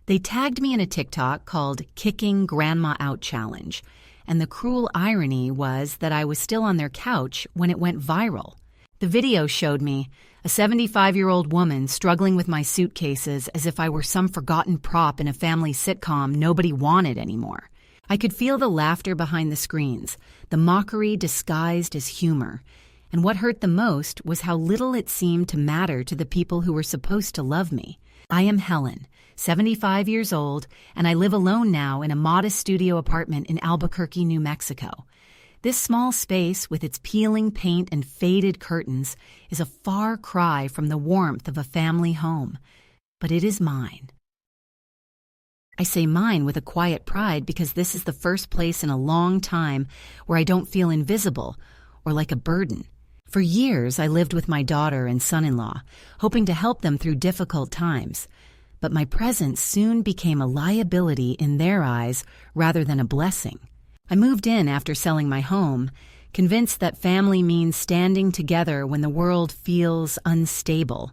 They tagged me in a TikTok called Kicking Grandma Out Challenge, and the cruel irony was that I was still on their couch when it went viral. The video showed me, a 75-year-old woman struggling with my suitcases as if I were some forgotten prop in a family sitcom nobody wanted anymore. I could feel the laughter behind the screens, the mockery disguised as humor. And what hurt the most was how little it seemed to matter to the people who were supposed to love me. I am Helen, 75 years old, and I live alone now in a modest studio apartment in Albuquerque, New Mexico. This small space, with its peeling paint and faded curtains, is a far cry from the warmth of a family home. But it is mine. I say mine with a quiet pride because this is the first place in a long time where I don't feel invisible or like a burden. For years, I lived with my daughter and son-in-law, hoping to help them through difficult times. But my presence soon became a liability in their eyes rather than a blessing. I moved in after selling my home, convinced that family means standing together when the world feels unstable.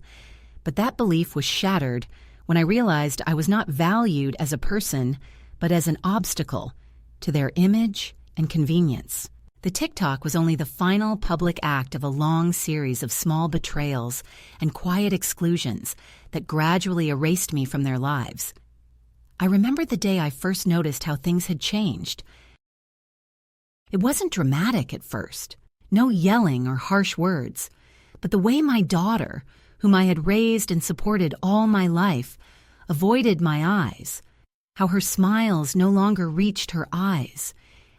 But that belief was shattered when I realized I was not valued as a person, but as an obstacle to their image and convenience. The TikTok was only the final public act of a long series of small betrayals and quiet exclusions that gradually erased me from their lives. I remember the day I first noticed how things had changed. It wasn't dramatic at first, no yelling or harsh words, but the way my daughter, whom I had raised and supported all my life, avoided my eyes, how her smiles no longer reached her eyes,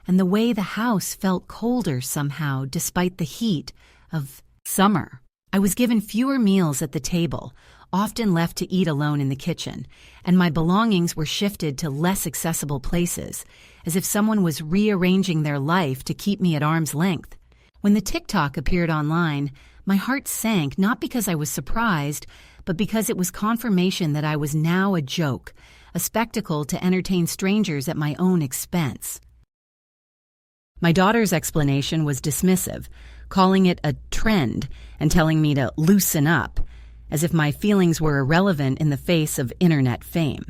and the way the house felt colder somehow despite the heat of summer. I was given fewer meals at the table, often left to eat alone in the kitchen, and my belongings were shifted to less accessible places, as if someone was rearranging their life to keep me at arm's length. When the TikTok appeared online, my heart sank not because I was surprised, but because it was confirmation that I was now a joke, a spectacle to entertain strangers at my own expense. My daughter's explanation was dismissive, calling it a trend and telling me to loosen up, as if my feelings were irrelevant in the face of internet fame.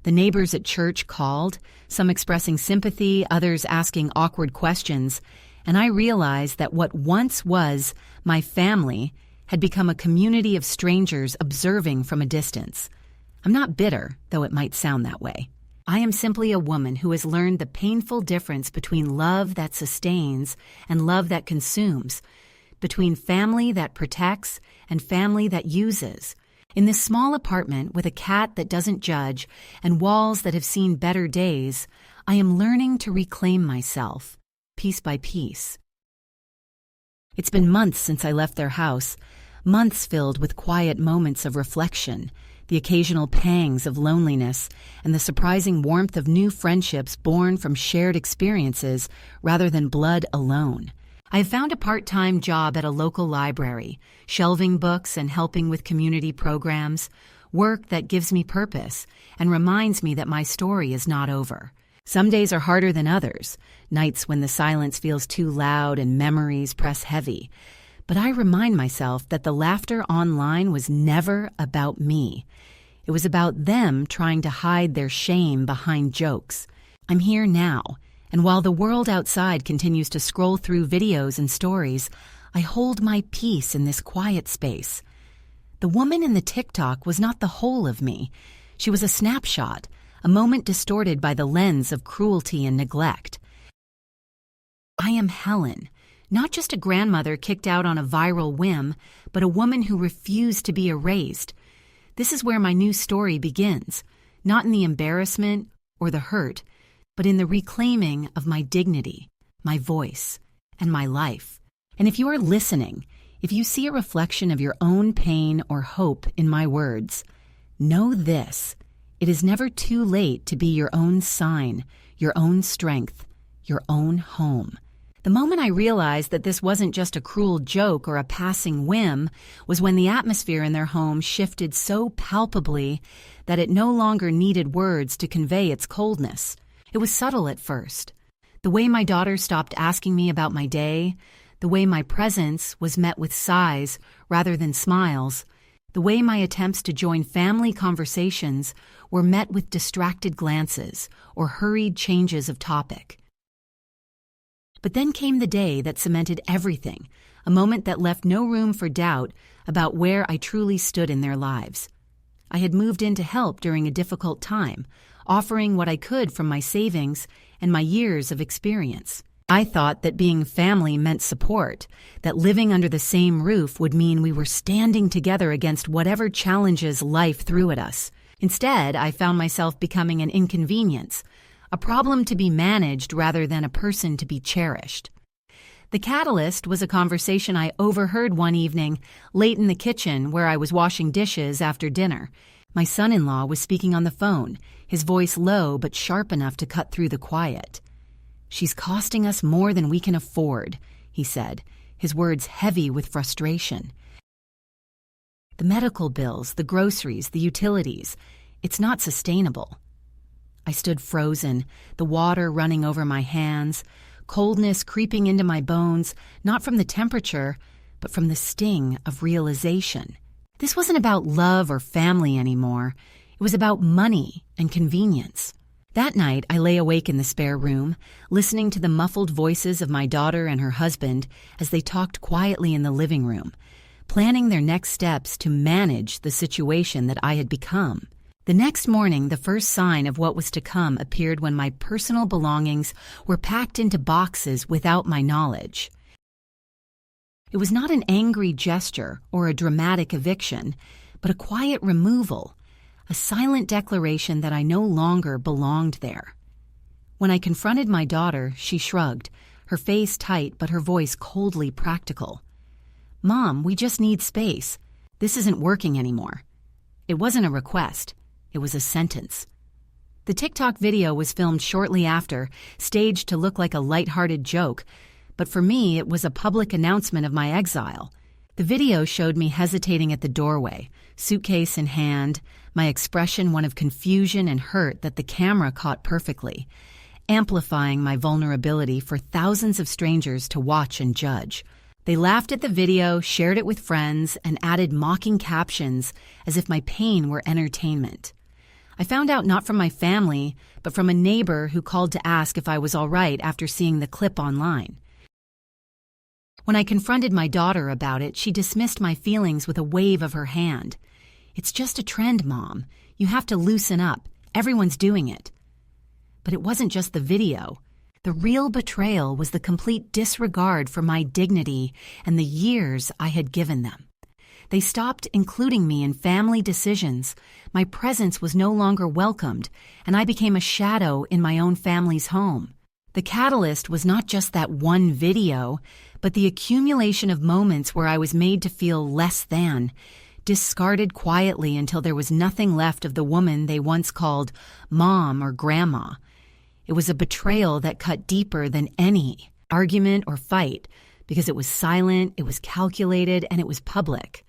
The neighbors at church called, some expressing sympathy, others asking awkward questions, and I realized that what once was my family had become a community of strangers observing from a distance. I'm not bitter, though it might sound that way. I am simply a woman who has learned the painful difference between love that sustains and love that consumes, between family that protects and family that uses. In this small apartment with a cat that doesn't judge and walls that have seen better days, I am learning to reclaim myself, piece by piece. It's been months since I left their house, months filled with quiet moments of reflection, the occasional pangs of loneliness, and the surprising warmth of new friendships born from shared experiences rather than blood alone. I have found a part-time job at a local library, shelving books and helping with community programs, work that gives me purpose and reminds me that my story is not over. Some days are harder than others, nights when the silence feels too loud and memories press heavy. But I remind myself that the laughter online was never about me. It was about them trying to hide their shame behind jokes. I'm here now, and while the world outside continues to scroll through videos and stories, I hold my peace in this quiet space. The woman in the TikTok was not the whole of me. She was a snapshot, a moment distorted by the lens of cruelty and neglect. I am Helen. Not just a grandmother kicked out on a viral whim, but a woman who refused to be erased. This is where my new story begins, not in the embarrassment or the hurt, but in the reclaiming of my dignity, my voice, and my life. And if you are listening, if you see a reflection of your own pain or hope in my words, know this: it is never too late to be your own sign, your own strength, your own home. The moment I realized that this wasn't just a cruel joke or a passing whim was when the atmosphere in their home shifted so palpably that it no longer needed words to convey its coldness. It was subtle at first. The way my daughter stopped asking me about my day, the way my presence was met with sighs rather than smiles, The way my attempts to join family conversations were met with distracted glances or hurried changes of topic. But then came the day that cemented everything, a moment that left no room for doubt about where I truly stood in their lives. I had moved in to help during a difficult time, offering what I could from my savings and my years of experience. I thought that being family meant support, that living under the same roof would mean we were standing together against whatever challenges life threw at us. Instead, I found myself becoming an inconvenience, a problem to be managed rather than a person to be cherished. The catalyst was a conversation I overheard one evening late in the kitchen where I was washing dishes after dinner. My son-in-law was speaking on the phone, his voice low but sharp enough to cut through the quiet. "She's costing us more than we can afford," he said, his words heavy with frustration. "The medical bills, the groceries, the utilities, it's not sustainable." I stood frozen, the water running over my hands, coldness creeping into my bones, not from the temperature, but from the sting of realization. This wasn't about love or family anymore. It was about money and convenience. That night, I lay awake in the spare room, listening to the muffled voices of my daughter and her husband as they talked quietly in the living room, planning their next steps to manage the situation that I had become. The next morning, the first sign of what was to come appeared when my personal belongings were packed into boxes without my knowledge. It was not an angry gesture or a dramatic eviction, but a quiet removal, a silent declaration that I no longer belonged there. When I confronted my daughter, she shrugged, her face tight but her voice coldly practical. "Mom, we just need space. This isn't working anymore." It wasn't a request. It was a sentence. The TikTok video was filmed shortly after, staged to look like a lighthearted joke, but for me it was a public announcement of my exile. The video showed me hesitating at the doorway, suitcase in hand, my expression one of confusion and hurt that the camera caught perfectly, amplifying my vulnerability for thousands of strangers to watch and judge. They laughed at the video, shared it with friends, and added mocking captions as if my pain were entertainment. I found out not from my family, but from a neighbor who called to ask if I was all right after seeing the clip online. When I confronted my daughter about it, she dismissed my feelings with a wave of her hand. "It's just a trend, Mom. You have to loosen up. Everyone's doing it." But it wasn't just the video. The real betrayal was the complete disregard for my dignity and the years I had given them. They stopped including me in family decisions. My presence was no longer welcomed, and I became a shadow in my own family's home. The catalyst was not just that one video, but the accumulation of moments where I was made to feel less than, discarded quietly until there was nothing left of the woman they once called Mom or Grandma. It was a betrayal that cut deeper than any argument or fight, because it was silent, it was calculated, and it was public.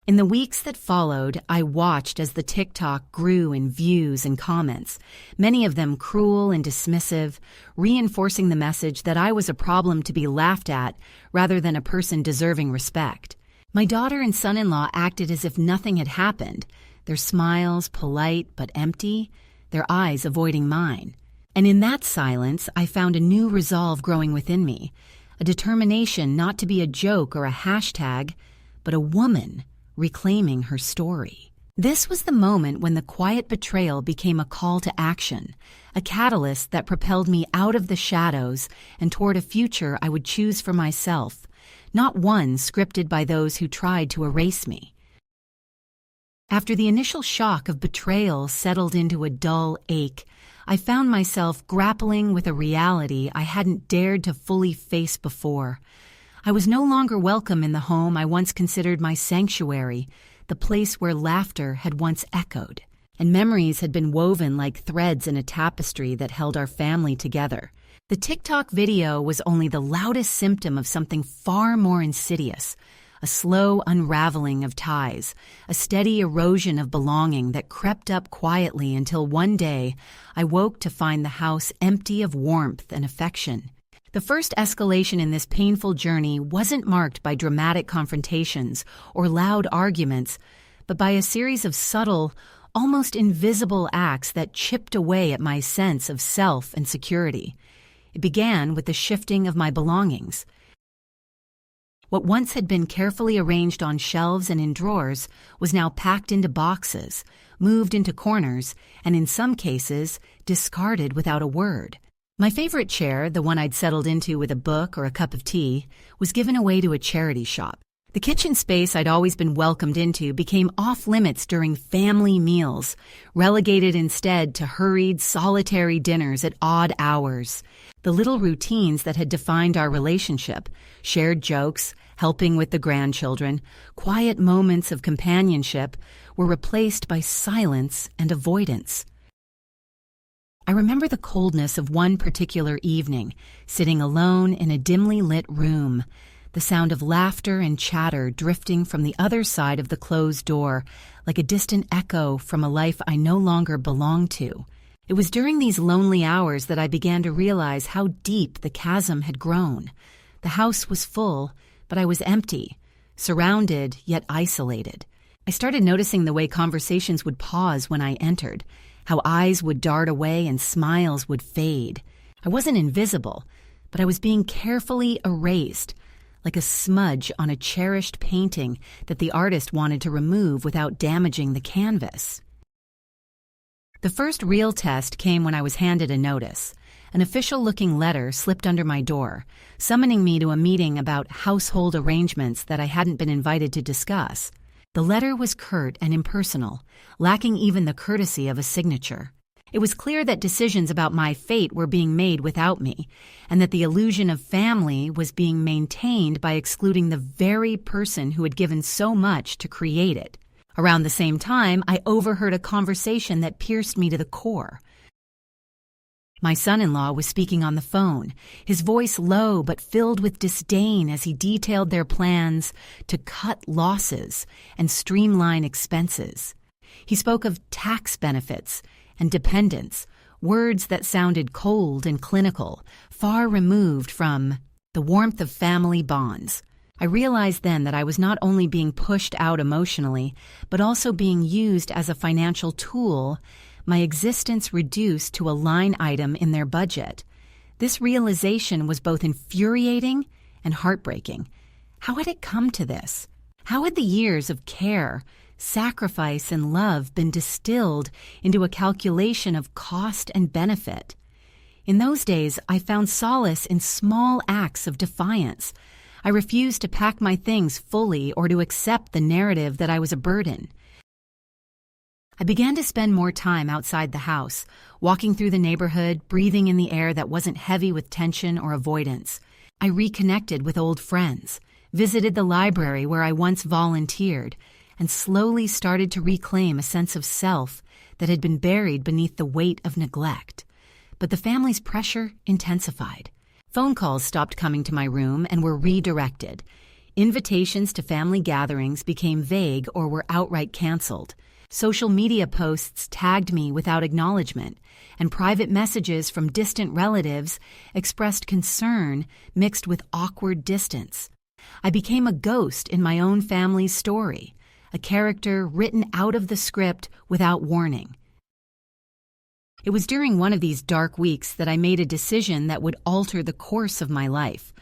In the weeks that followed, I watched as the TikTok grew in views and comments, many of them cruel and dismissive, reinforcing the message that I was a problem to be laughed at rather than a person deserving respect. My daughter and son-in-law acted as if nothing had happened, their smiles polite but empty, their eyes avoiding mine. And in that silence, I found a new resolve growing within me, a determination not to be a joke or a hashtag, but a woman reclaiming her story. This was the moment when the quiet betrayal became a call to action, a catalyst that propelled me out of the shadows and toward a future I would choose for myself, not one scripted by those who tried to erase me. After the initial shock of betrayal settled into a dull ache, I found myself grappling with a reality I hadn't dared to fully face before. I was no longer welcome in the home I once considered my sanctuary, the place where laughter had once echoed, and memories had been woven like threads in a tapestry that held our family together. The TikTok video was only the loudest symptom of something far more insidious, a slow unraveling of ties, a steady erosion of belonging that crept up quietly until one day I woke to find the house empty of warmth and affection. The first escalation in this painful journey wasn't marked by dramatic confrontations or loud arguments, but by a series of subtle, almost invisible acts that chipped away at my sense of self and security. It began with the shifting of my belongings. What once had been carefully arranged on shelves and in drawers was now packed into boxes, moved into corners, and in some cases, discarded without a word. My favorite chair, the one I'd settled into with a book or a cup of tea, was given away to a charity shop. The kitchen space I'd always been welcomed into became off-limits during family meals, relegated instead to hurried, solitary dinners at odd hours. The little routines that had defined our relationship, shared jokes, helping with the grandchildren, quiet moments of companionship, were replaced by silence and avoidance. I remember the coldness of one particular evening, sitting alone in a dimly lit room, the sound of laughter and chatter drifting from the other side of the closed door like a distant echo from a life I no longer belonged to. It was during these lonely hours that I began to realize how deep the chasm had grown. The house was full, but I was empty, surrounded yet isolated. I started noticing the way conversations would pause when I entered, how eyes would dart away and smiles would fade. I wasn't invisible, but I was being carefully erased, like a smudge on a cherished painting that the artist wanted to remove without damaging the canvas. The first real test came when I was handed a notice. An official-looking letter slipped under my door, summoning me to a meeting about household arrangements that I hadn't been invited to discuss. The letter was curt and impersonal, lacking even the courtesy of a signature. It was clear that decisions about my fate were being made without me, and that the illusion of family was being maintained by excluding the very person who had given so much to create it. Around the same time, I overheard a conversation that pierced me to the core. My son-in-law was speaking on the phone, his voice low but filled with disdain as he detailed their plans to cut losses and streamline expenses. He spoke of tax benefits and dependence, words that sounded cold and clinical, far removed from the warmth of family bonds. I realized then that I was not only being pushed out emotionally, but also being used as a financial tool, my existence reduced to a line item in their budget. This realization was both infuriating and heartbreaking. How had it come to this? How had the years of care, sacrifice, and love been distilled into a calculation of cost and benefit? In those days, I found solace in small acts of defiance. I refused to pack my things fully or to accept the narrative that I was a burden. I began to spend more time outside the house, walking through the neighborhood, breathing in the air that wasn't heavy with tension or avoidance. I reconnected with old friends, visited the library where I once volunteered, and slowly started to reclaim a sense of self that had been buried beneath the weight of neglect. But the family's pressure intensified. Phone calls stopped coming to my room and were redirected. Invitations to family gatherings became vague or were outright canceled. Social media posts tagged me without acknowledgement, and private messages from distant relatives expressed concern mixed with awkward distance. I became a ghost in my own family's story, a character written out of the script without warning. It was during one of these dark weeks that I made a decision that would alter the course of my life.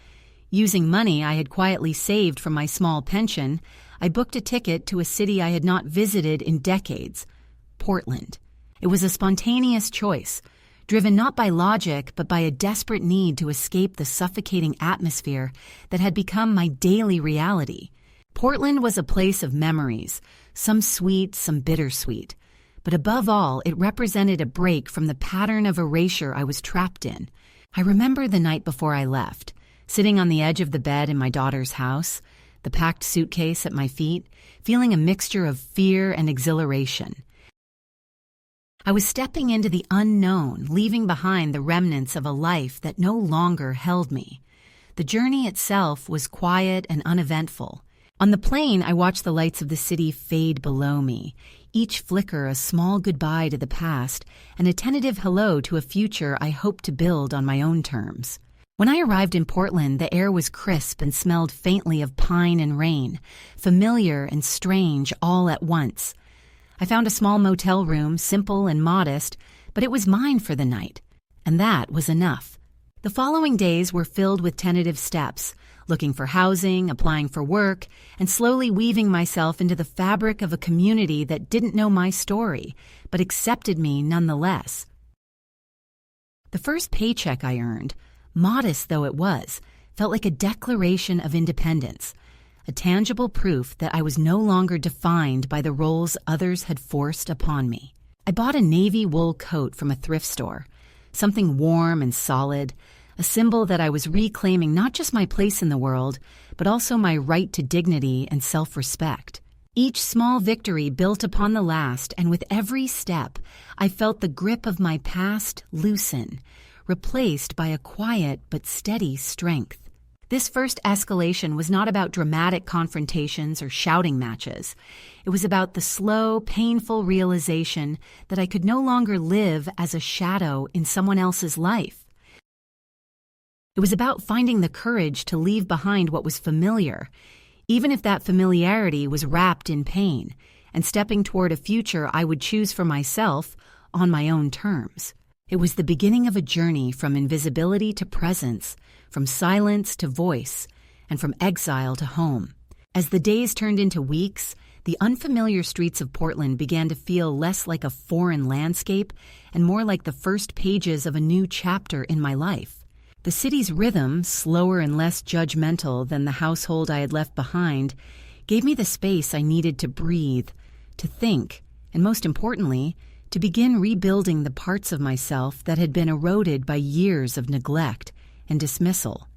Using money I had quietly saved from my small pension, I booked a ticket to a city I had not visited in decades, Portland. It was a spontaneous choice, driven not by logic but by a desperate need to escape the suffocating atmosphere that had become my daily reality. Portland was a place of memories, some sweet, some bittersweet. But above all, it represented a break from the pattern of erasure I was trapped in. I remember the night before I left, sitting on the edge of the bed in my daughter's house, the packed suitcase at my feet, feeling a mixture of fear and exhilaration. I was stepping into the unknown, leaving behind the remnants of a life that no longer held me. The journey itself was quiet and uneventful. On the plane, I watched the lights of the city fade below me, each flicker a small goodbye to the past and a tentative hello to a future I hoped to build on my own terms. When I arrived in Portland, the air was crisp and smelled faintly of pine and rain, familiar and strange all at once. I found a small motel room, simple and modest, but it was mine for the night, and that was enough. The following days were filled with tentative steps, looking for housing, applying for work, and slowly weaving myself into the fabric of a community that didn't know my story, but accepted me nonetheless. The first paycheck I earned, modest though it was, felt like a declaration of independence, a tangible proof that I was no longer defined by the roles others had forced upon me. I bought a navy wool coat from a thrift store, something warm and solid, a symbol that I was reclaiming not just my place in the world, but also my right to dignity and self-respect. Each small victory built upon the last, and with every step, I felt the grip of my past loosen, replaced by a quiet but steady strength. This first escalation was not about dramatic confrontations or shouting matches. It was about the slow, painful realization that I could no longer live as a shadow in someone else's life. It was about finding the courage to leave behind what was familiar, even if that familiarity was wrapped in pain, and stepping toward a future I would choose for myself on my own terms. It was the beginning of a journey from invisibility to presence, from silence to voice, and from exile to home. As the days turned into weeks, the unfamiliar streets of Portland began to feel less like a foreign landscape and more like the first pages of a new chapter in my life. The city's rhythm, slower and less judgmental than the household I had left behind, gave me the space I needed to breathe, to think, and most importantly, to begin rebuilding the parts of myself that had been eroded by years of neglect and dismissal.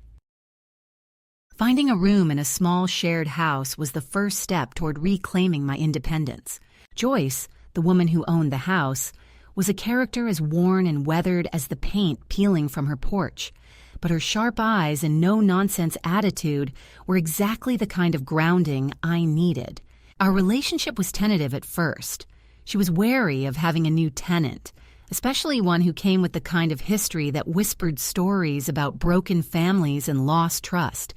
Finding a room in a small shared house was the first step toward reclaiming my independence. Joyce, the woman who owned the house, was a character as worn and weathered as the paint peeling from her porch, but her sharp eyes and no-nonsense attitude were exactly the kind of grounding I needed. Our relationship was tentative at first. She was wary of having a new tenant, especially one who came with the kind of history that whispered stories about broken families and lost trust.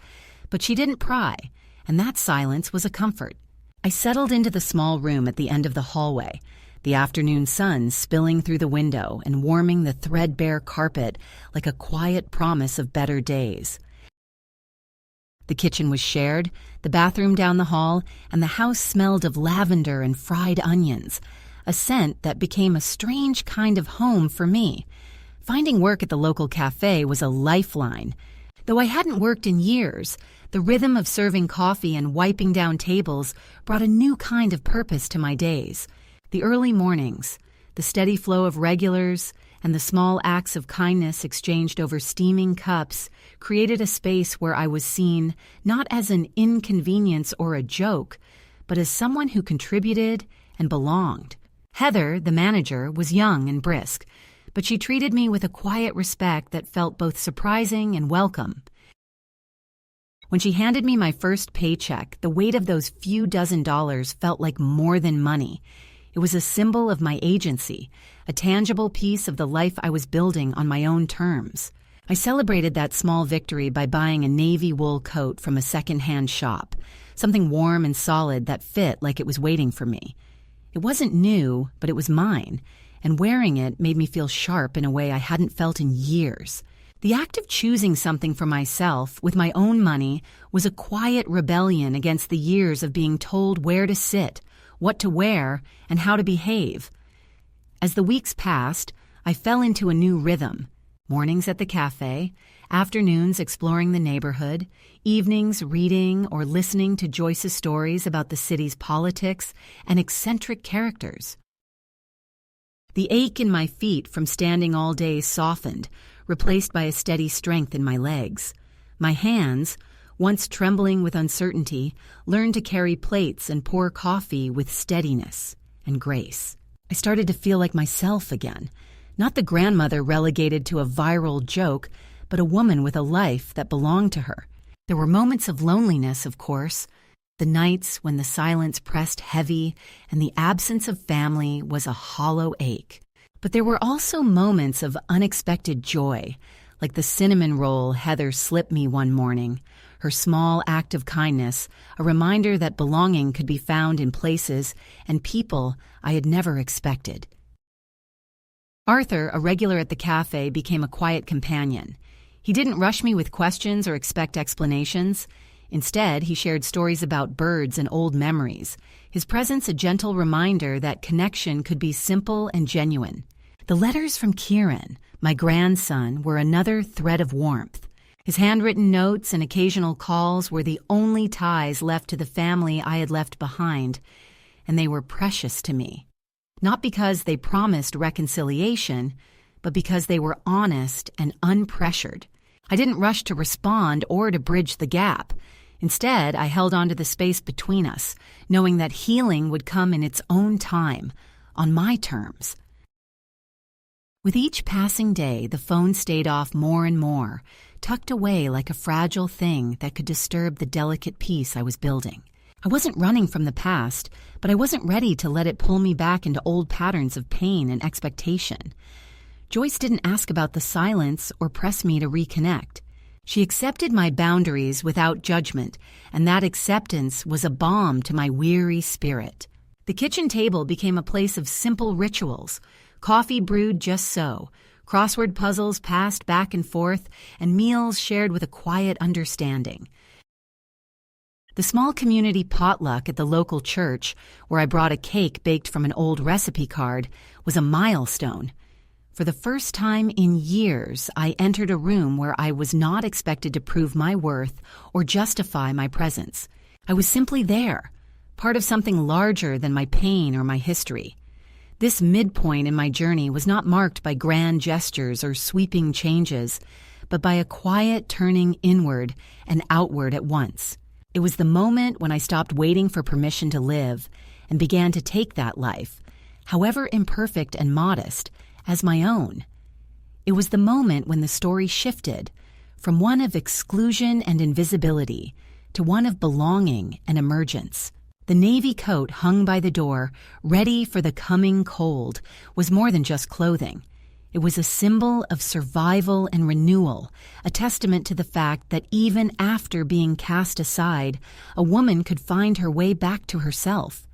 But she didn't pry, and that silence was a comfort. I settled into the small room at the end of the hallway, the afternoon sun spilling through the window and warming the threadbare carpet like a quiet promise of better days. The kitchen was shared, the bathroom down the hall, and the house smelled of lavender and fried onions, a scent that became a strange kind of home for me. Finding work at the local cafe was a lifeline. Though I hadn't worked in years, the rhythm of serving coffee and wiping down tables brought a new kind of purpose to my days. The early mornings, the steady flow of regulars, and the small acts of kindness exchanged over steaming cups created a space where I was seen not as an inconvenience or a joke, but as someone who contributed and belonged. Heather, the manager, was young and brisk, but she treated me with a quiet respect that felt both surprising and welcome. When she handed me my first paycheck, the weight of those few dozen dollars felt like more than money. It was a symbol of my agency, a tangible piece of the life I was building on my own terms. I celebrated that small victory by buying a navy wool coat from a second-hand shop, something warm and solid that fit like it was waiting for me. It wasn't new, but it was mine, and wearing it made me feel sharp in a way I hadn't felt in years. The act of choosing something for myself with my own money was a quiet rebellion against the years of being told where to sit, what to wear, and how to behave. As the weeks passed, I fell into a new rhythm. Mornings at the cafe, afternoons exploring the neighborhood, evenings reading or listening to Joyce's stories about the city's politics and eccentric characters. The ache in my feet from standing all day softened, replaced by a steady strength in my legs. My hands, once trembling with uncertainty, learned to carry plates and pour coffee with steadiness and grace. I started to feel like myself again, not the grandmother relegated to a viral joke, but a woman with a life that belonged to her. There were moments of loneliness, of course, the nights when the silence pressed heavy and the absence of family was a hollow ache. But there were also moments of unexpected joy, like the cinnamon roll Heather slipped me one morning, her small act of kindness, a reminder that belonging could be found in places and people I had never expected. Arthur, a regular at the cafe, became a quiet companion. He didn't rush me with questions or expect explanations. Instead, he shared stories about birds and old memories, his presence a gentle reminder that connection could be simple and genuine. The letters from Kieran, my grandson, were another thread of warmth. His handwritten notes and occasional calls were the only ties left to the family I had left behind, and they were precious to me. Not because they promised reconciliation, but because they were honest and unpressured. I didn't rush to respond or to bridge the gap. Instead, I held on to the space between us, knowing that healing would come in its own time, on my terms. With each passing day, the phone stayed off more and more, tucked away like a fragile thing that could disturb the delicate peace I was building. I wasn't running from the past, but I wasn't ready to let it pull me back into old patterns of pain and expectation. Joyce didn't ask about the silence or press me to reconnect. She accepted my boundaries without judgment, and that acceptance was a balm to my weary spirit. The kitchen table became a place of simple rituals, coffee brewed just so, crossword puzzles passed back and forth, and meals shared with a quiet understanding. The small community potluck at the local church, where I brought a cake baked from an old recipe card, was a milestone. For the first time in years, I entered a room where I was not expected to prove my worth or justify my presence. I was simply there, part of something larger than my pain or my history. This midpoint in my journey was not marked by grand gestures or sweeping changes, but by a quiet turning inward and outward at once. It was the moment when I stopped waiting for permission to live and began to take that life, however imperfect and modest, as my own. It was the moment when the story shifted from one of exclusion and invisibility to one of belonging and emergence. The navy coat hung by the door, ready for the coming cold, was more than just clothing. It was a symbol of survival and renewal, a testament to the fact that even after being cast aside, a woman could find her way back to herself.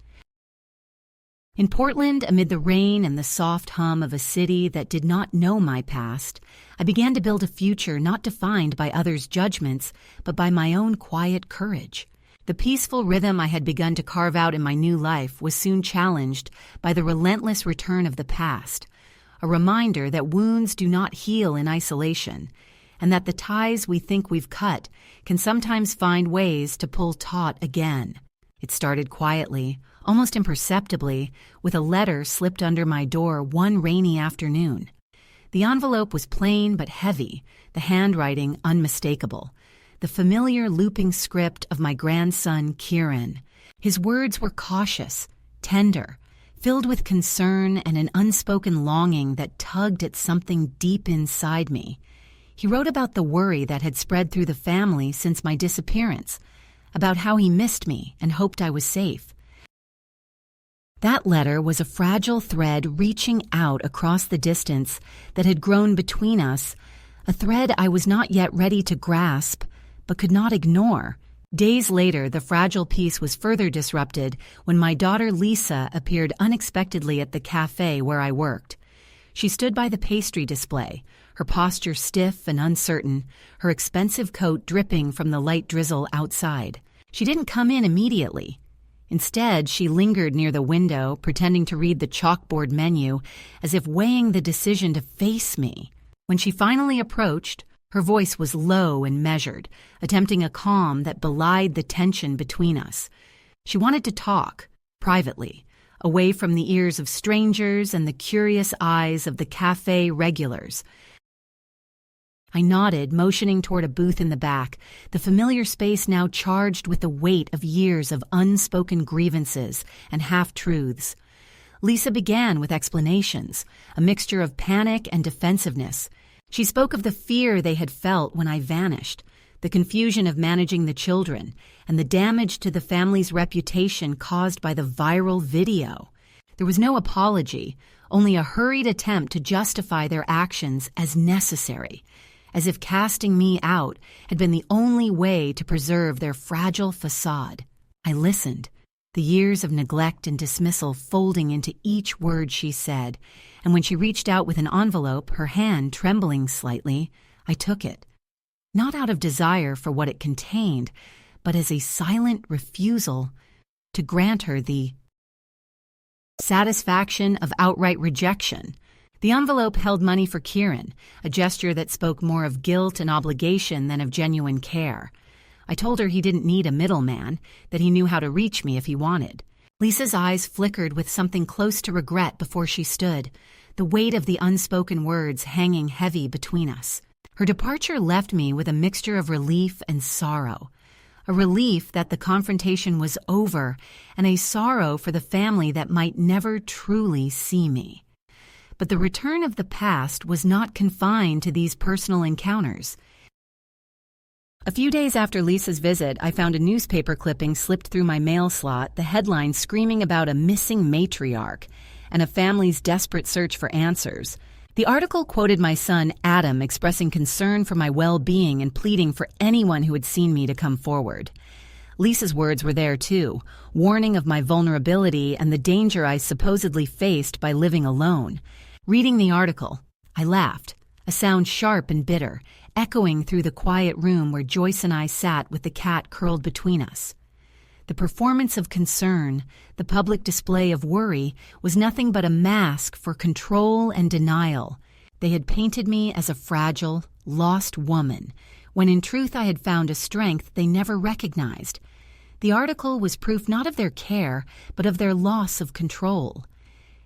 In Portland, amid the rain and the soft hum of a city that did not know my past, I began to build a future not defined by others' judgments, but by my own quiet courage. The peaceful rhythm I had begun to carve out in my new life was soon challenged by the relentless return of the past, a reminder that wounds do not heal in isolation, and that the ties we think we've cut can sometimes find ways to pull taut again. It started quietly, almost imperceptibly, with a letter slipped under my door one rainy afternoon. The envelope was plain but heavy, the handwriting unmistakable. The familiar looping script of my grandson, Kieran. His words were cautious, tender, filled with concern and an unspoken longing that tugged at something deep inside me. He wrote about the worry that had spread through the family since my disappearance, about how he missed me and hoped I was safe. That letter was a fragile thread reaching out across the distance that had grown between us, a thread I was not yet ready to grasp, but could not ignore. Days later, the fragile peace was further disrupted when my daughter Lisa appeared unexpectedly at the cafe where I worked. She stood by the pastry display, her posture stiff and uncertain, her expensive coat dripping from the light drizzle outside. She didn't come in immediately. Instead, she lingered near the window, pretending to read the chalkboard menu, as if weighing the decision to face me. When she finally approached, her voice was low and measured, attempting a calm that belied the tension between us. She wanted to talk, privately, away from the ears of strangers and the curious eyes of the cafe regulars. I nodded, motioning toward a booth in the back, the familiar space now charged with the weight of years of unspoken grievances and half-truths. Lisa began with explanations, a mixture of panic and defensiveness. She spoke of the fear they had felt when I vanished, the confusion of managing the children, and the damage to the family's reputation caused by the viral video. There was no apology, only a hurried attempt to justify their actions as necessary. as if casting me out had been the only way to preserve their fragile facade. I listened, the years of neglect and dismissal folding into each word she said, and when she reached out with an envelope, her hand trembling slightly, I took it. Not out of desire for what it contained, but as a silent refusal to grant her the satisfaction of outright rejection. The envelope held money for Kieran, a gesture that spoke more of guilt and obligation than of genuine care. I told her he didn't need a middleman, that he knew how to reach me if he wanted. Lisa's eyes flickered with something close to regret before she stood, the weight of the unspoken words hanging heavy between us. Her departure left me with a mixture of relief and sorrow. A relief that the confrontation was over, and a sorrow for the family that might never truly see me. But the return of the past was not confined to these personal encounters. A few days after Lisa's visit, I found a newspaper clipping slipped through my mail slot, the headline screaming about a missing matriarch and a family's desperate search for answers. The article quoted my son, Adam, expressing concern for my well-being and pleading for anyone who had seen me to come forward. Lisa's words were there, too, warning of my vulnerability and the danger I supposedly faced by living alone. Reading the article, I laughed, a sound sharp and bitter, echoing through the quiet room where Joyce and I sat with the cat curled between us. The performance of concern, the public display of worry, was nothing but a mask for control and denial. They had painted me as a fragile, lost woman, when in truth I had found a strength they never recognized. The article was proof not of their care, but of their loss of control.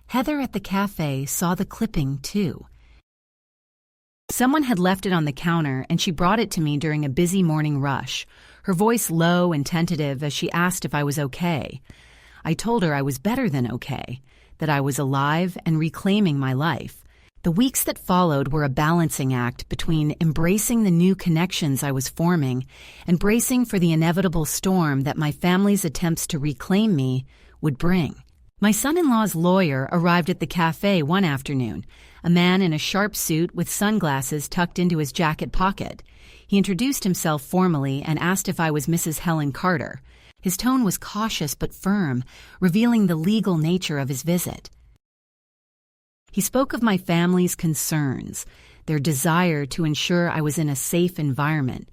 Heather at the cafe saw the clipping, too. Someone had left it on the counter, and she brought it to me during a busy morning rush, her voice low and tentative as she asked if I was okay. I told her I was better than okay, that I was alive and reclaiming my life. The weeks that followed were a balancing act between embracing the new connections I was forming and bracing for the inevitable storm that my family's attempts to reclaim me would bring. My son-in-law's lawyer arrived at the cafe one afternoon, a man in a sharp suit with sunglasses tucked into his jacket pocket. He introduced himself formally and asked if I was Mrs. Helen Carter. His tone was cautious but firm, revealing the legal nature of his visit. He spoke of my family's concerns, their desire to ensure I was in a safe environment,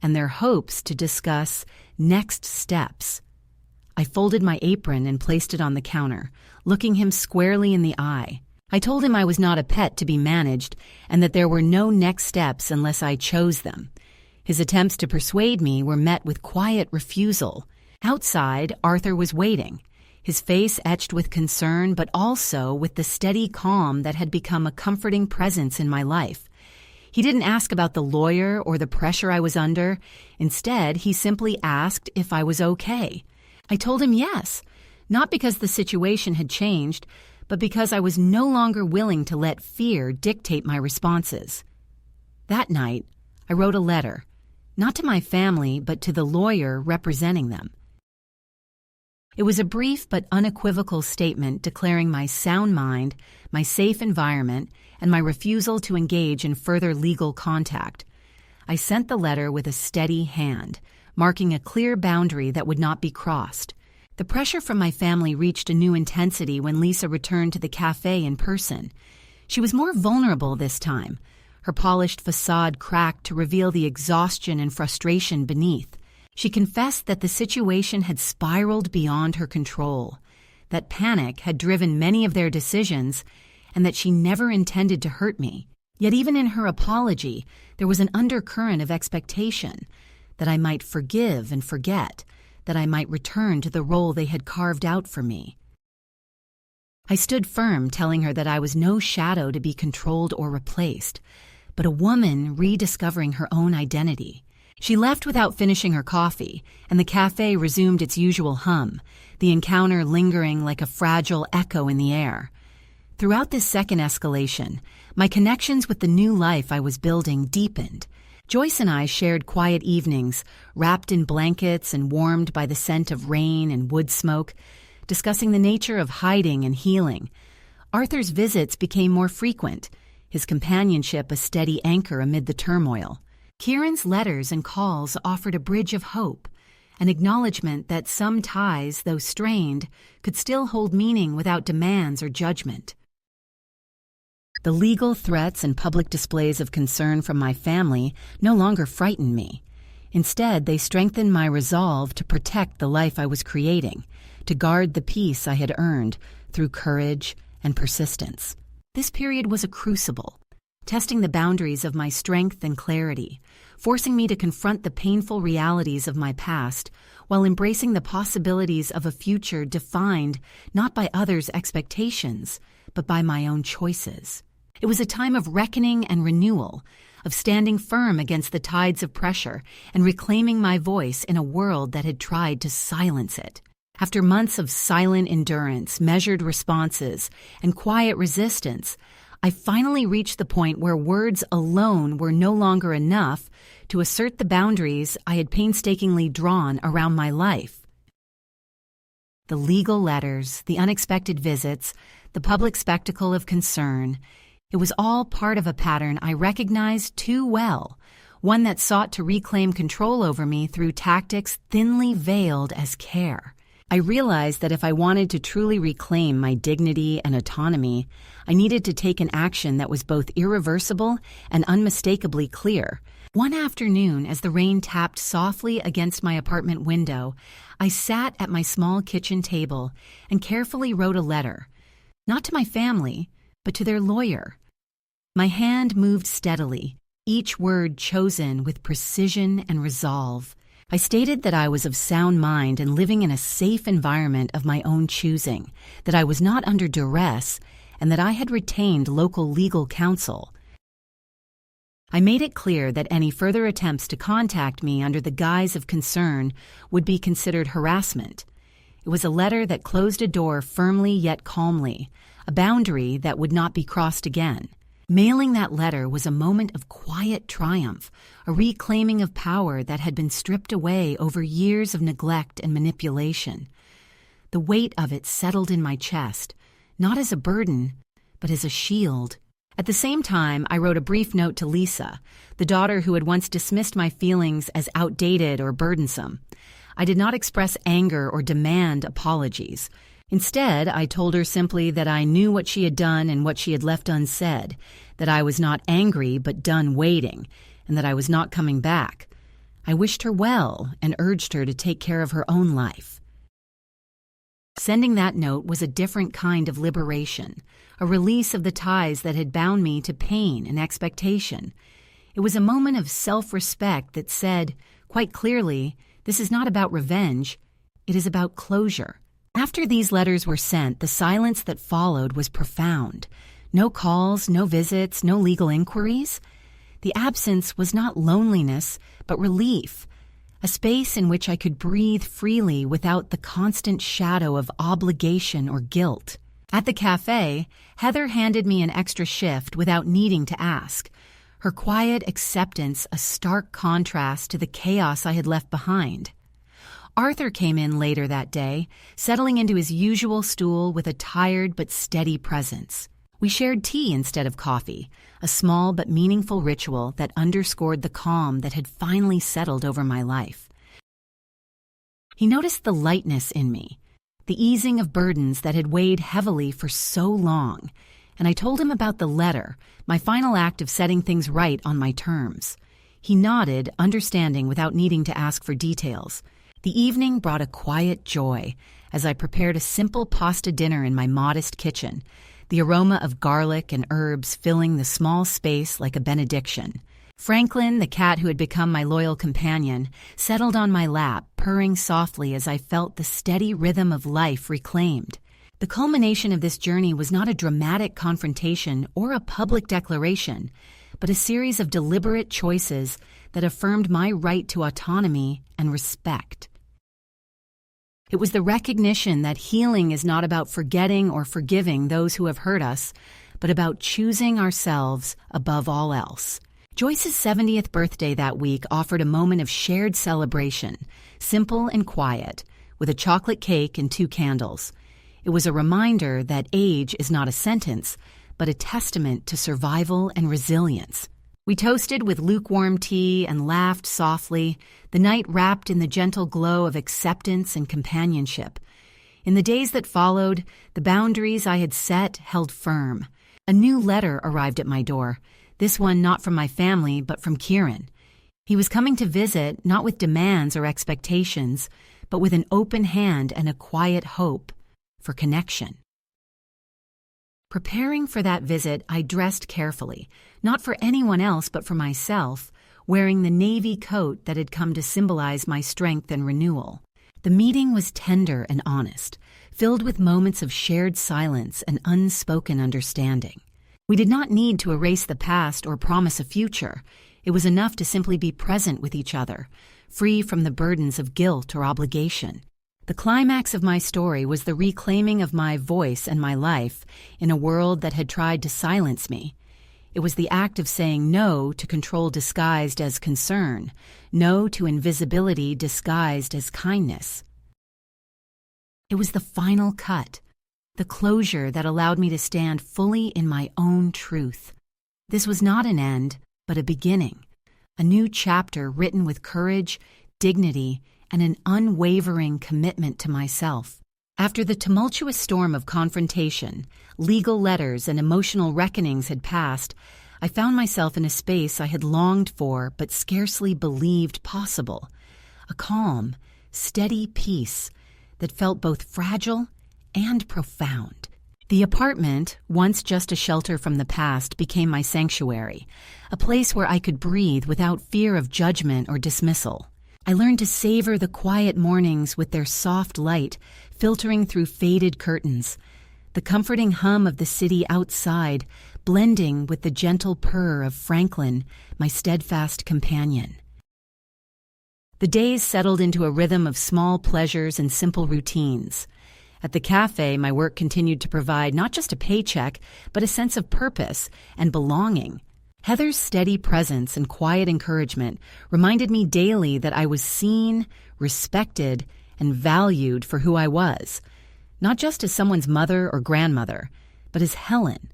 and their hopes to discuss next steps. I folded my apron and placed it on the counter, looking him squarely in the eye. I told him I was not a pet to be managed and that there were no next steps unless I chose them. His attempts to persuade me were met with quiet refusal. Outside, Arthur was waiting, his face etched with concern but also with the steady calm that had become a comforting presence in my life. He didn't ask about the lawyer or the pressure I was under. Instead, he simply asked if I was okay. I told him yes, not because the situation had changed, but because I was no longer willing to let fear dictate my responses. That night, I wrote a letter, not to my family, but to the lawyer representing them. It was a brief but unequivocal statement declaring my sound mind, my safe environment, and my refusal to engage in further legal contact. I sent the letter with a steady hand, marking a clear boundary that would not be crossed. The pressure from my family reached a new intensity when Lisa returned to the cafe in person. She was more vulnerable this time, her polished facade cracked to reveal the exhaustion and frustration beneath. She confessed that the situation had spiraled beyond her control, that panic had driven many of their decisions, and that she never intended to hurt me. Yet even in her apology, there was an undercurrent of expectation, that I might forgive and forget, that I might return to the role they had carved out for me. I stood firm, telling her that I was no shadow to be controlled or replaced, but a woman rediscovering her own identity. She left without finishing her coffee, and the cafe resumed its usual hum, the encounter lingering like a fragile echo in the air. Throughout this second escalation, my connections with the new life I was building deepened. Joyce and I shared quiet evenings, wrapped in blankets and warmed by the scent of rain and wood smoke, discussing the nature of hiding and healing. Arthur's visits became more frequent, his companionship a steady anchor amid the turmoil. Kieran's letters and calls offered a bridge of hope, an acknowledgement that some ties, though strained, could still hold meaning without demands or judgment. The legal threats and public displays of concern from my family no longer frightened me. Instead, they strengthened my resolve to protect the life I was creating, to guard the peace I had earned through courage and persistence. This period was a crucible, testing the boundaries of my strength and clarity, forcing me to confront the painful realities of my past while embracing the possibilities of a future defined not by others' expectations, but by my own choices. It was a time of reckoning and renewal, of standing firm against the tides of pressure and reclaiming my voice in a world that had tried to silence it. After months of silent endurance, measured responses, and quiet resistance, I finally reached the point where words alone were no longer enough to assert the boundaries I had painstakingly drawn around my life. The legal letters, the unexpected visits, the public spectacle of concern, it was all part of a pattern I recognized too well, one that sought to reclaim control over me through tactics thinly veiled as care. I realized that if I wanted to truly reclaim my dignity and autonomy, I needed to take an action that was both irreversible and unmistakably clear. One afternoon, as the rain tapped softly against my apartment window, I sat at my small kitchen table and carefully wrote a letter, not to my family, but to their lawyer. My hand moved steadily, each word chosen with precision and resolve. I stated that I was of sound mind and living in a safe environment of my own choosing, that I was not under duress, and that I had retained local legal counsel. I made it clear that any further attempts to contact me under the guise of concern would be considered harassment. It was a letter that closed a door firmly yet calmly, a boundary that would not be crossed again. Mailing that letter was a moment of quiet triumph, a reclaiming of power that had been stripped away over years of neglect and manipulation. The weight of it settled in my chest, not as a burden, but as a shield. At the same time, I wrote a brief note to Lisa, the daughter who had once dismissed my feelings as outdated or burdensome. I did not express anger or demand apologies. Instead, I told her simply that I knew what she had done and what she had left unsaid, that I was not angry but done waiting, and that I was not coming back. I wished her well and urged her to take care of her own life. Sending that note was a different kind of liberation, a release of the ties that had bound me to pain and expectation. It was a moment of self-respect that said, quite clearly, this is not about revenge, it is about closure. After these letters were sent, the silence that followed was profound. No calls, no visits, no legal inquiries. The absence was not loneliness, but relief, a space in which I could breathe freely without the constant shadow of obligation or guilt. At the cafe, Heather handed me an extra shift without needing to ask, her quiet acceptance a stark contrast to the chaos I had left behind. Arthur came in later that day, settling into his usual stool with a tired but steady presence. We shared tea instead of coffee, a small but meaningful ritual that underscored the calm that had finally settled over my life. He noticed the lightness in me, the easing of burdens that had weighed heavily for so long, and I told him about the letter, my final act of setting things right on my terms. He nodded, understanding without needing to ask for details. The evening brought a quiet joy as I prepared a simple pasta dinner in my modest kitchen, the aroma of garlic and herbs filling the small space like a benediction. Franklin, the cat who had become my loyal companion, settled on my lap, purring softly as I felt the steady rhythm of life reclaimed. The culmination of this journey was not a dramatic confrontation or a public declaration, but a series of deliberate choices that affirmed my right to autonomy and respect. It was the recognition that healing is not about forgetting or forgiving those who have hurt us, but about choosing ourselves above all else. Joyce's 70th birthday that week offered a moment of shared celebration, simple and quiet, with a chocolate cake and 2 candles. It was a reminder that age is not a sentence, but a testament to survival and resilience. We toasted with lukewarm tea and laughed softly, the night wrapped in the gentle glow of acceptance and companionship. In the days that followed, the boundaries I had set held firm. A new letter arrived at my door, this one not from my family but from Kieran. He was coming to visit, not with demands or expectations, but with an open hand and a quiet hope for connection. Preparing for that visit, I dressed carefully, not for anyone else but for myself, wearing the navy coat that had come to symbolize my strength and renewal. The meeting was tender and honest, filled with moments of shared silence and unspoken understanding. We did not need to erase the past or promise a future. It was enough to simply be present with each other, free from the burdens of guilt or obligation. The climax of my story was the reclaiming of my voice and my life in a world that had tried to silence me. It was the act of saying no to control disguised as concern, no to invisibility disguised as kindness. It was the final cut, the closure that allowed me to stand fully in my own truth. This was not an end, but a beginning, a new chapter written with courage, dignity, and an unwavering commitment to myself. After the tumultuous storm of confrontation, legal letters, and emotional reckonings had passed, I found myself in a space I had longed for but scarcely believed possible, a calm, steady peace that felt both fragile and profound. The apartment, once just a shelter from the past, became my sanctuary, a place where I could breathe without fear of judgment or dismissal. I learned to savor the quiet mornings with their soft light filtering through faded curtains, the comforting hum of the city outside blending with the gentle purr of Franklin, my steadfast companion. The days settled into a rhythm of small pleasures and simple routines. At the cafe, my work continued to provide not just a paycheck, but a sense of purpose and belonging. Heather's steady presence and quiet encouragement reminded me daily that I was seen, respected, and valued for who I was, not just as someone's mother or grandmother, but as Helen,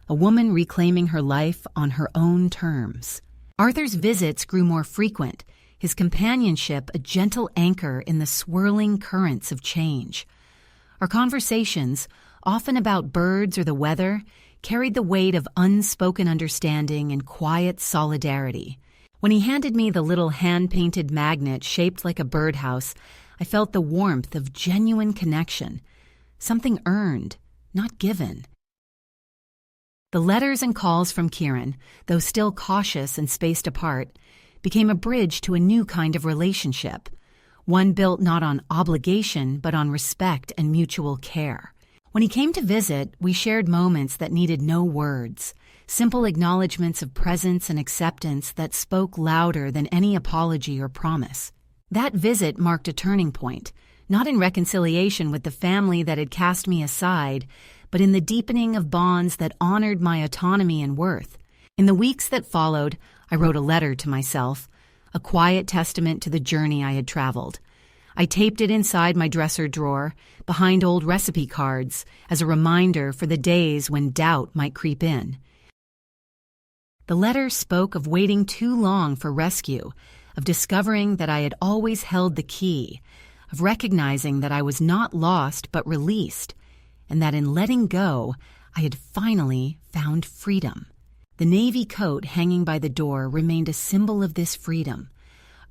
a woman reclaiming her life on her own terms. Arthur's visits grew more frequent, his companionship a gentle anchor in the swirling currents of change. Our conversations, often about birds or the weather, carried the weight of unspoken understanding and quiet solidarity. When he handed me the little hand-painted magnet shaped like a birdhouse, I felt the warmth of genuine connection, something earned, not given. The letters and calls from Kieran, though still cautious and spaced apart, became a bridge to a new kind of relationship, one built not on obligation but on respect and mutual care. When he came to visit, we shared moments that needed no words, simple acknowledgments of presence and acceptance that spoke louder than any apology or promise. That visit marked a turning point, not in reconciliation with the family that had cast me aside, but in the deepening of bonds that honored my autonomy and worth. In the weeks that followed, I wrote a letter to myself, a quiet testament to the journey I had traveled. I taped it inside my dresser drawer, behind old recipe cards, as a reminder for the days when doubt might creep in. The letter spoke of waiting too long for rescue, of discovering that I had always held the key, of recognizing that I was not lost but released, and that in letting go, I had finally found freedom. The navy coat hanging by the door remained a symbol of this freedom,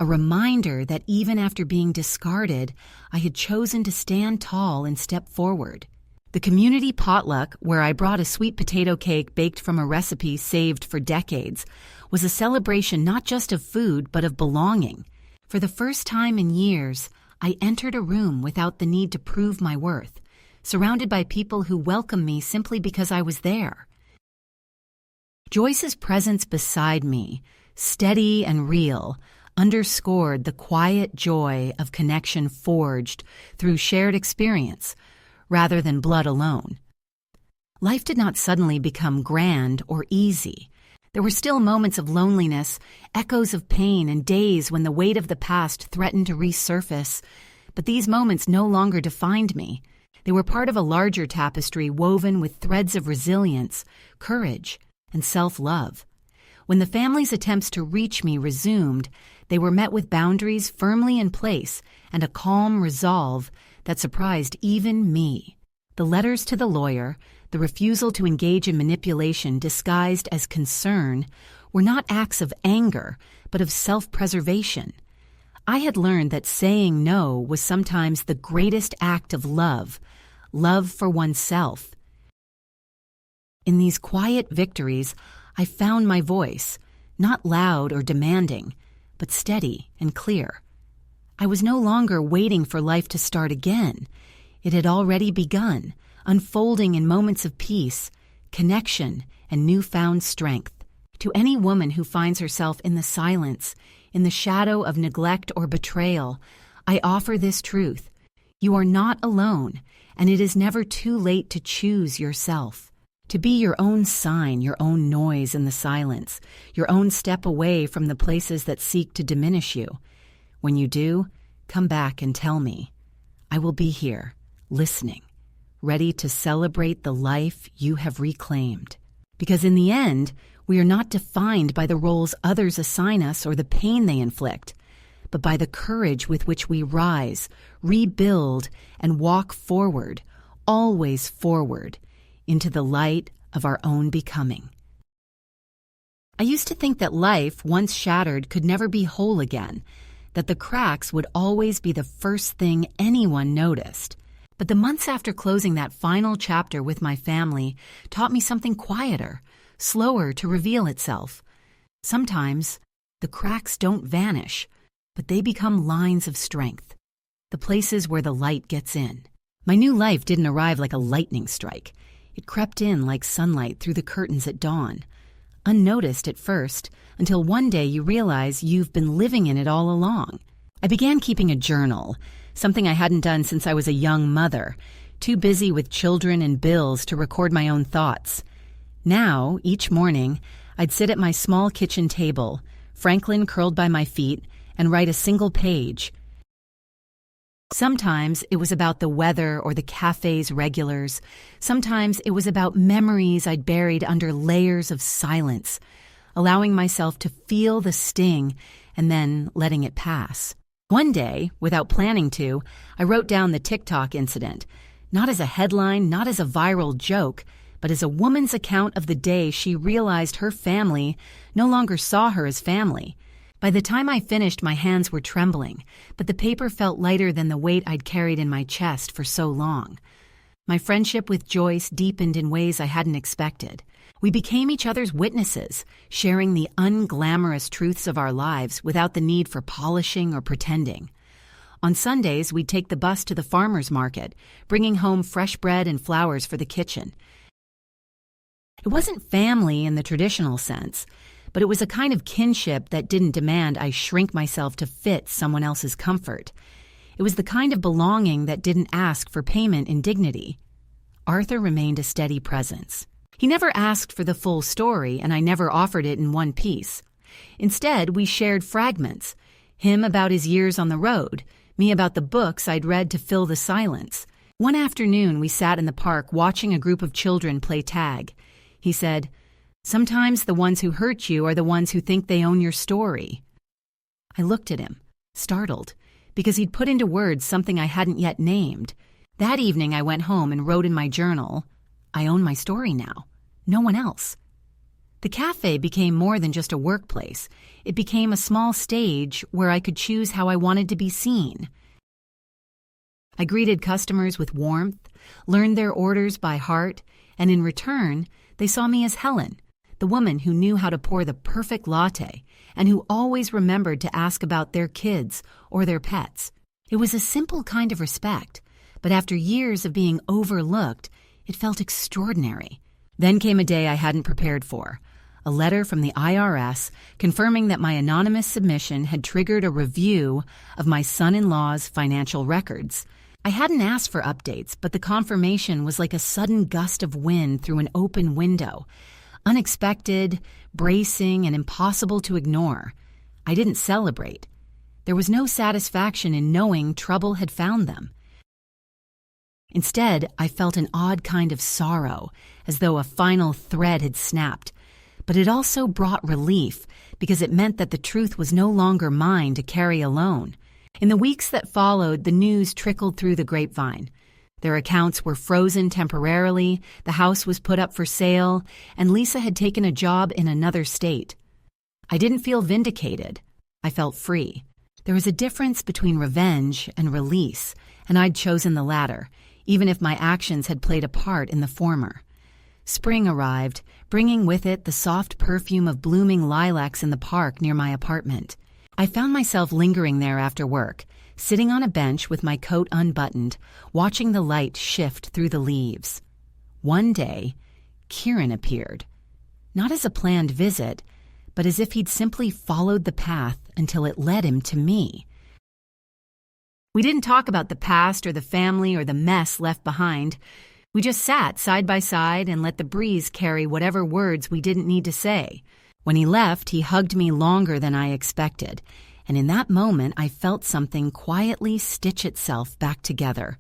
a reminder that even after being discarded, I had chosen to stand tall and step forward. The community potluck, where I brought a sweet potato cake baked from a recipe saved for decades, was a celebration not just of food but of belonging. For the first time in years, I entered a room without the need to prove my worth, surrounded by people who welcomed me simply because I was there. Joyce's presence beside me, steady and real, underscored the quiet joy of connection forged through shared experience, rather than blood alone. Life did not suddenly become grand or easy. There were still moments of loneliness, echoes of pain, and days when the weight of the past threatened to resurface, but these moments no longer defined me. They were part of a larger tapestry woven with threads of resilience, courage, and self-love. When the family's attempts to reach me resumed, they were met with boundaries firmly in place and a calm resolve that surprised even me. The letters to the lawyer, the refusal to engage in manipulation disguised as concern, were not acts of anger, but of self-preservation. I had learned that saying no was sometimes the greatest act of love for oneself. In these quiet victories, I found my voice, not loud or demanding, but steady and clear. I was no longer waiting for life to start again. It had already begun, unfolding in moments of peace, connection, and newfound strength. To any woman who finds herself in the silence, in the shadow of neglect or betrayal, I offer this truth. You are not alone, and it is never too late to choose yourself. To be your own sign, your own noise in the silence, your own step away from the places that seek to diminish you. When you do, come back and tell me. I will be here, listening, ready to celebrate the life you have reclaimed. Because in the end, we are not defined by the roles others assign us or the pain they inflict, but by the courage with which we rise, rebuild, and walk forward, always forward, into the light of our own becoming. I used to think that life, once shattered, could never be whole again, that the cracks would always be the first thing anyone noticed. But the months after closing that final chapter with my family taught me something quieter, slower to reveal itself. Sometimes the cracks don't vanish, but they become lines of strength, the places where the light gets in. My new life didn't arrive like a lightning strike. It crept in like sunlight through the curtains at dawn, unnoticed at first, until one day you realize you've been living in it all along. I began keeping a journal, something I hadn't done since I was a young mother, too busy with children and bills to record my own thoughts. Now, each morning, I'd sit at my small kitchen table, Franklin curled by my feet, and write a single page. Sometimes it was about the weather or the cafe's regulars. Sometimes it was about memories I'd buried under layers of silence, allowing myself to feel the sting and then letting it pass. One day, without planning to, I wrote down the TikTok incident, not as a headline, not as a viral joke, but as a woman's account of the day she realized her family no longer saw her as family. By the time I finished, my hands were trembling, but the paper felt lighter than the weight I'd carried in my chest for so long. My friendship with Joyce deepened in ways I hadn't expected. We became each other's witnesses, sharing the unglamorous truths of our lives without the need for polishing or pretending. On Sundays, we'd take the bus to the farmer's market, bringing home fresh bread and flowers for the kitchen. It wasn't family in the traditional sense, but it was a kind of kinship that didn't demand I shrink myself to fit someone else's comfort. It was the kind of belonging that didn't ask for payment in dignity. Arthur remained a steady presence. He never asked for the full story, and I never offered it in one piece. Instead, we shared fragments, him about his years on the road, me about the books I'd read to fill the silence. One afternoon, we sat in the park watching a group of children play tag. He said, "Sometimes the ones who hurt you are the ones who think they own your story." I looked at him, startled, because he'd put into words something I hadn't yet named. That evening I went home and wrote in my journal, "I own my story now. No one else." The cafe became more than just a workplace. It became a small stage where I could choose how I wanted to be seen. I greeted customers with warmth, learned their orders by heart, and in return, they saw me as Helen, the woman who knew how to pour the perfect latte and who always remembered to ask about their kids or their pets. It was a simple kind of respect, but after years of being overlooked, it felt extraordinary. Then came a day I hadn't prepared for, a letter from the IRS confirming that my anonymous submission had triggered a review of my son-in-law's financial records. I hadn't asked for updates, but the confirmation was like a sudden gust of wind through an open window. Unexpected, bracing, and impossible to ignore. I didn't celebrate. There was no satisfaction in knowing trouble had found them. Instead, I felt an odd kind of sorrow, as though a final thread had snapped. But it also brought relief, because it meant that the truth was no longer mine to carry alone. In the weeks that followed, the news trickled through the grapevine. Their accounts were frozen temporarily, the house was put up for sale, and Lisa had taken a job in another state. I didn't feel vindicated. I felt free. There was a difference between revenge and release, and I'd chosen the latter, even if my actions had played a part in the former. Spring arrived, bringing with it the soft perfume of blooming lilacs in the park near my apartment. I found myself lingering there after work, sitting on a bench with my coat unbuttoned, watching the light shift through the leaves. One day, Kieran appeared. Not as a planned visit, but as if he'd simply followed the path until it led him to me. We didn't talk about the past or the family or the mess left behind. We just sat side by side and let the breeze carry whatever words we didn't need to say. When he left, he hugged me longer than I expected, and in that moment I felt something quietly stitch itself back together.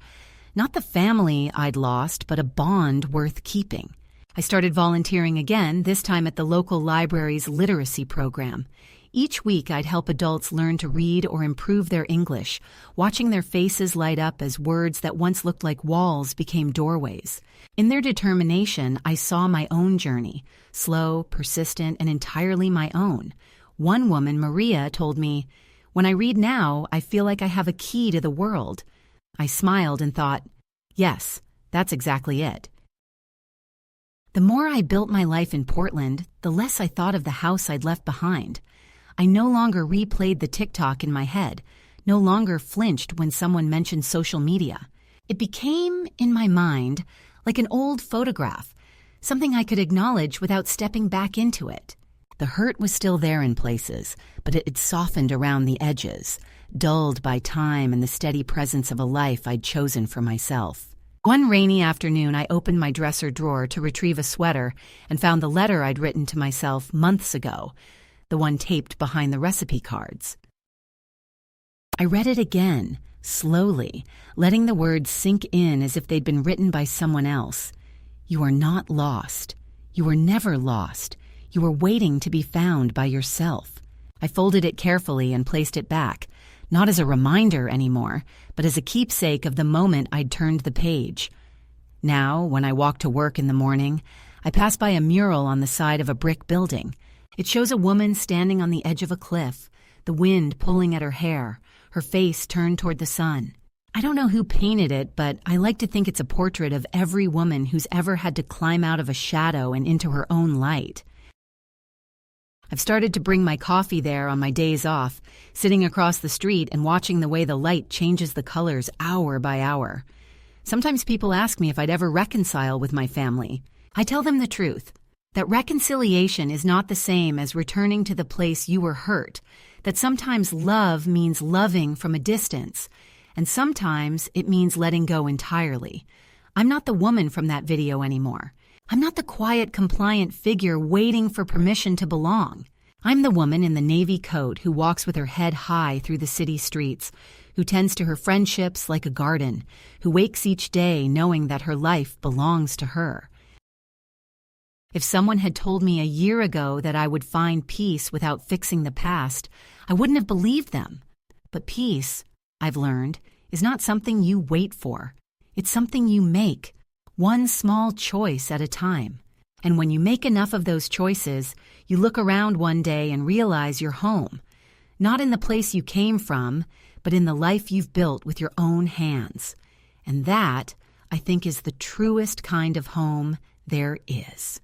Not the family I'd lost, but a bond worth keeping. I started volunteering again, this time at the local library's literacy program. Each week I'd help adults learn to read or improve their English, watching their faces light up as words that once looked like walls became doorways. In their determination, I saw my own journey, slow, persistent, and entirely my own. One woman, Maria, told me, "When I read now, I feel like I have a key to the world." I smiled and thought, yes, that's exactly it. The more I built my life in Portland, the less I thought of the house I'd left behind. I no longer replayed the TikTok in my head, no longer flinched when someone mentioned social media. It became, in my mind, like an old photograph, something I could acknowledge without stepping back into it. The hurt was still there in places, but it had softened around the edges, dulled by time and the steady presence of a life I'd chosen for myself. One rainy afternoon, I opened my dresser drawer to retrieve a sweater and found the letter I'd written to myself months ago, the one taped behind the recipe cards. I read it again, slowly, letting the words sink in as if they'd been written by someone else. You are not lost. You were never lost. You were waiting to be found by yourself. I folded it carefully and placed it back, not as a reminder anymore, but as a keepsake of the moment I'd turned the page. Now, when I walk to work in the morning, I pass by a mural on the side of a brick building. It shows a woman standing on the edge of a cliff, the wind pulling at her hair, her face turned toward the sun. I don't know who painted it, but I like to think it's a portrait of every woman who's ever had to climb out of a shadow and into her own light. I've started to bring my coffee there on my days off, sitting across the street and watching the way the light changes the colors hour by hour. Sometimes people ask me if I'd ever reconcile with my family. I tell them the truth, that reconciliation is not the same as returning to the place you were hurt, that sometimes love means loving from a distance, and sometimes it means letting go entirely. I'm not the woman from that video anymore. I'm not the quiet, compliant figure waiting for permission to belong. I'm the woman in the navy coat who walks with her head high through the city streets, who tends to her friendships like a garden, who wakes each day knowing that her life belongs to her. If someone had told me a year ago that I would find peace without fixing the past, I wouldn't have believed them. But peace, I've learned, is not something you wait for. It's something you make, one small choice at a time. And when you make enough of those choices, you look around one day and realize you're home. Not in the place you came from, but in the life you've built with your own hands. And that, I think, is the truest kind of home there is.